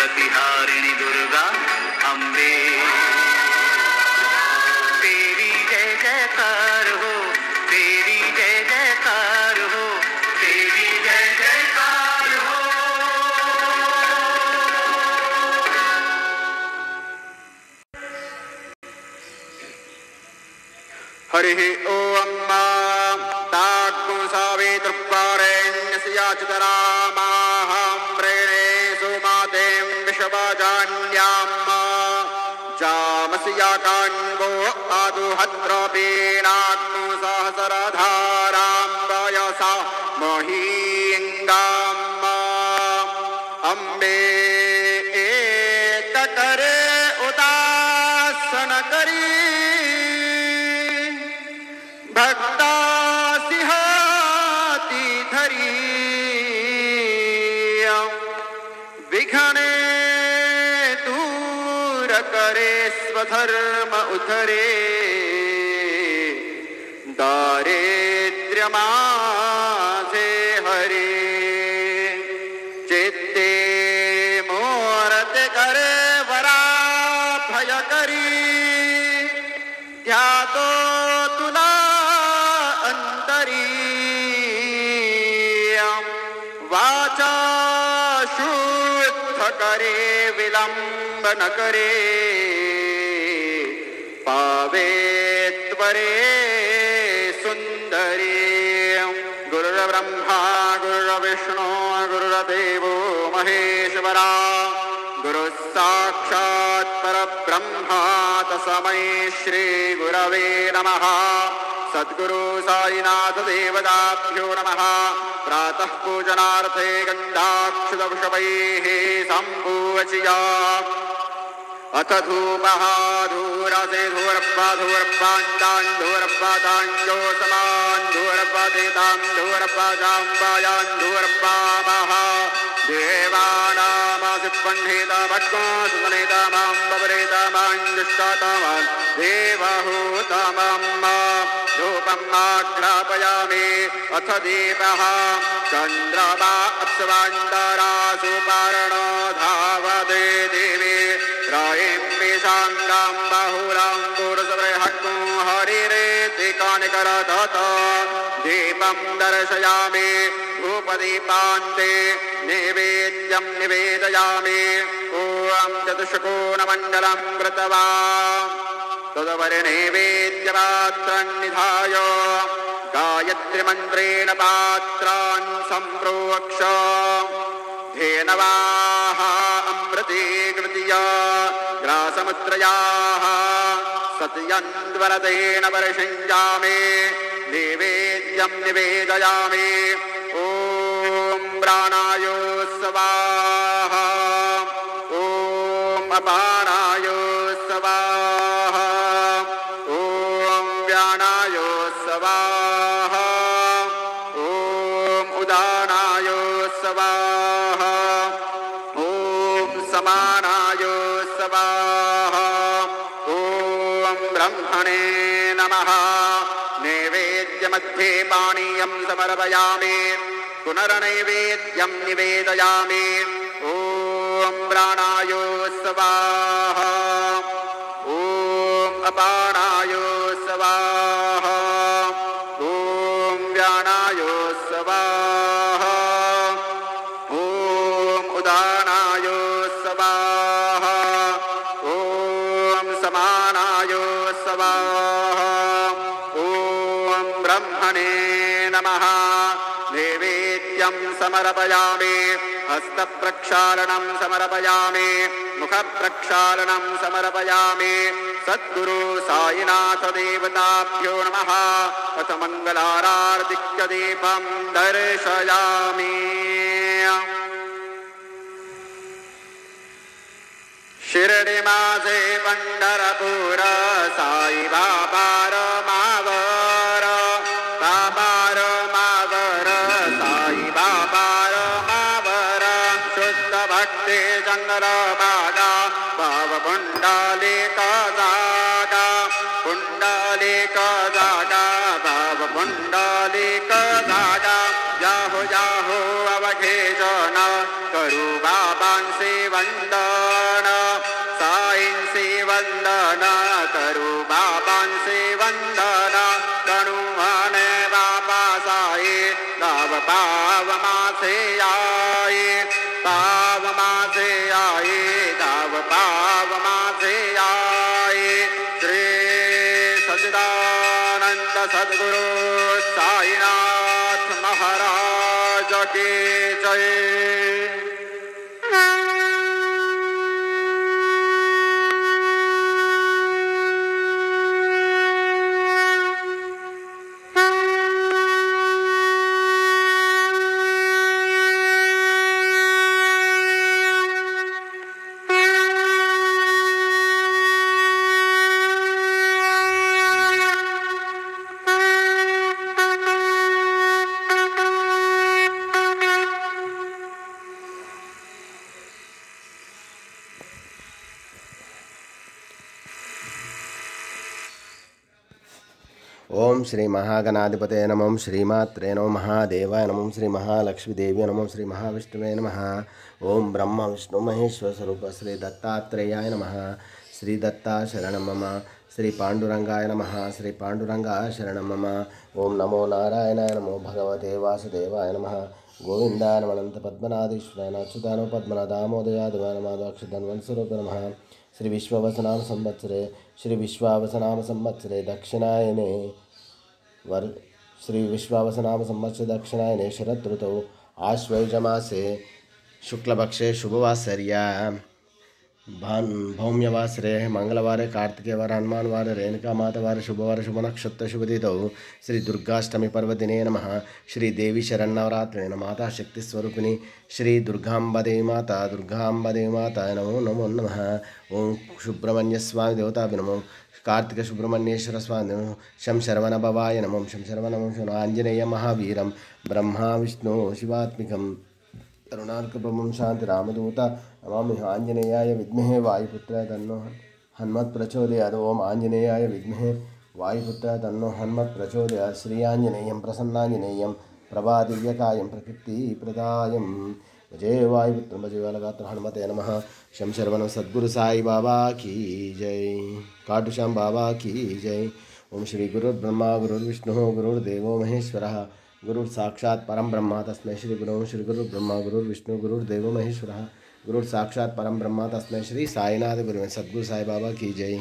प्रतिहारिणि दुर्गा अम्बे तेरी जय जयकार हो, तेरी जय जयकार हो, तेरी जय जयकार हो। हरिः ओम ताग्गु सावितृपारेण्यस्य याचितरामाहम्रेणे सुमातें विषवजान्याम् जामस्याकान्वो आदुहद्रपीनाग्नु सहस्रधारां वयसा महीङ्गाम् अम्बे एककरे उदासन करी भक्ता सिहाती धरी विघ्ने दूर करे स्वधर्म उधरे दारिद्र्य माझे हरे चित्ते मूर्ते करे वरा भय करी ध्यातो तुला वाचा शुद्ध करे विलंब न करे पावे त्वरे सुंदरी गुरुर्ब्रह्मा गुरुर्विष्णु गुरुर्देवो महेश्वरा गुरुः साक्षात् परब्रह्मा तस्मै श्री गुरवे नमः। सद्गुरु साईनाथ देवताभ्यो नमः। प्रातः पूजनार्थे गन्धाक्षतपुष्पैः सम्पूज्य अथ धूपः धूरसे धूर्पाधूर्पान्तान् धूर्पाताञ्जो समान् धूर्पतितां धूर्पजाम्बायान् धूर्पामः देवानामासिपह्नेता भट्टो सुसनेता मां बवरेतामान् दुष्टातामान् देवहूतमम् धूपम् आग्रापयामि अथ दीपः चन्द्रमा अप्सवान्तरा सुपर्णो धावते देवी रायं विशान्तां बहुलां पुरुषबृहत्तो हरिरेति कानिकरदत दीपं दर्शयामि धूपदीपान्ते नैवेद्यं निवेदयामि ॐ चतुष्कोणमण्डलं कृत्वा तदुपरि नैवेद्यपात्रं निधाय गायत्रीमन्त्रेण पात्रान् सम्प्रोक्ष धेनवाः अमृतीकृत्य ग्रासमुद्रयाः सत्यन्वरतेन परिषिञ्जामि नैवेद्यं निवेदयामि ॐ प्राणाय स्वाहा ॐ अपानाय स्वाहा ॐ व्यानाय स्वाहा ॐ उदानाय स्वाहा ॐ समानाय स्वाहा ॐ ब्रह्मणे नमः। नैवेद्यमध्ये पानीयं समर्पयामि पुनर्नैवेद्यं निवेदयामि ॐ प्राणाय स्वाहा ॐ अपानाय स्वाहा ॐ व्यानाय स्वाहा ॐ उदानाय स्वाहा ॐ समानाय स्वाहा ॐ ब्रह्मणे नमः। नैवेद्यं समर्पयामि हस्तप्रक्षालनं समर्पयामि मुखप्रक्षालनं समर्पयामि सद्गुरु साईनाथ देवताभ्यो नमः। अथ मङ्गलारार्तिक्यदीपं दर्शयामि। शिर्डी माझे पंढरपूर साई बाबा मावर बाबार मावर साई बाबार मावर शुद्ध भक्ती जंगल बागा भाव पुंडलिक जागा पुंडलिक जागा भाव पुंडलिक जागा जाहो जाहो अवघे जन करू बाबांसी वंदन साईंसी वंदन करू बाबांसी वंदन गणू म्हणे बाबा साई गाव पाव माझे आई पाव माझे आई गाव पाव माझे आई श्री सच्चिदानंद सद्गुरु साईनाथ महाराज की जय। ओम श्री महागणाधिपते नमः श्रीमात्रे नमः महादेवाय नमः श्री महालक्ष्मीदेवी नमः श्री महाविष्णुवे नमः। ओम ब्रह्म विष्णु महेश्वर स्वरूप श्री दत्तात्रेयाय नमः। श्री दत्ता शरणं मम। श्री पांडुरंगाय नमः। श्री पांडुरंगाय शरणं मम। ओम नमो नारायणाय नमो भगवते वासुदेवाय नमः। गोविंदाय नमः अनंत पद्मनाभीश्वराय अच्युताय पद्मनाभ दामोदराय नमः अक्षरधन्वंतस्वरूपे नमः। श्री विश्वावसनाम संवत्सरे श्री विश्वावसनाम संवत्सरे दक्षिणायने श्री विश्वावसनाम संवत्सरे दक्षिणायने शरद ऋतौ आश्वयुजमासे शुक्लपक्षे शुभवासर्यां भौम्यवासरे मंगलवारे कार्तिकेवार हनुमानवार रेणुका मातवार शुभवार शुभ नक्षत्र शुभतिथौ श्री दुर्गाष्टमी पर्वदिने नमः। श्री देवी शरन्नवरात्रे माता शक्ति स्वरूपिणी श्री दुर्गांबा देवी माता नमो नमो नमः। ओम सुब्रह्मण्य स्वामी देवता नमो कार्तिक सुब्रह्मण्येश्वर स्वामी नमो शं शरवण भवाय नमो शं शरवण नमो आंजनेय महावीरं ब्रह्मा विष्णु शिवात्मिकं करुणाकरप्रभुं शांति रामदूता नमामि। आंजनेयाय विद्महे वायुपुत्राय तन्नो हनुमत् प्रचोदयात्। ओम आंजनेयाय विद्महे वायुपुत्राय तन्नो हनुमत् प्रचोदयात्। श्री आंजनेयं प्रसन्नांजनेयं प्रभादिव्यकायं प्रकृतिप्रदायं जय वायुपुत्रं भजे बालगात्रं हनुमते नमः। शं शरवणं सद्गुरु साई बाबा की जय। खाटू श्याम बाबा की जय। ओम श्री गुरुर्ब्रह्मा गुरुर्विष्णुः गुरुर्देवो महेश्वरः गुरुर् साक्षात् परम ब्रह्म तस्मै श्री गुरु श्री गुरुर्ब्रह्मा गुरुर्विष्णु गुरुर्देवो महेश्वरः गुरुर् साक्षात् परम ब्रह्म तस्मै श्री साईनाथ गुरु सद्गुरु साई बाबा की जय।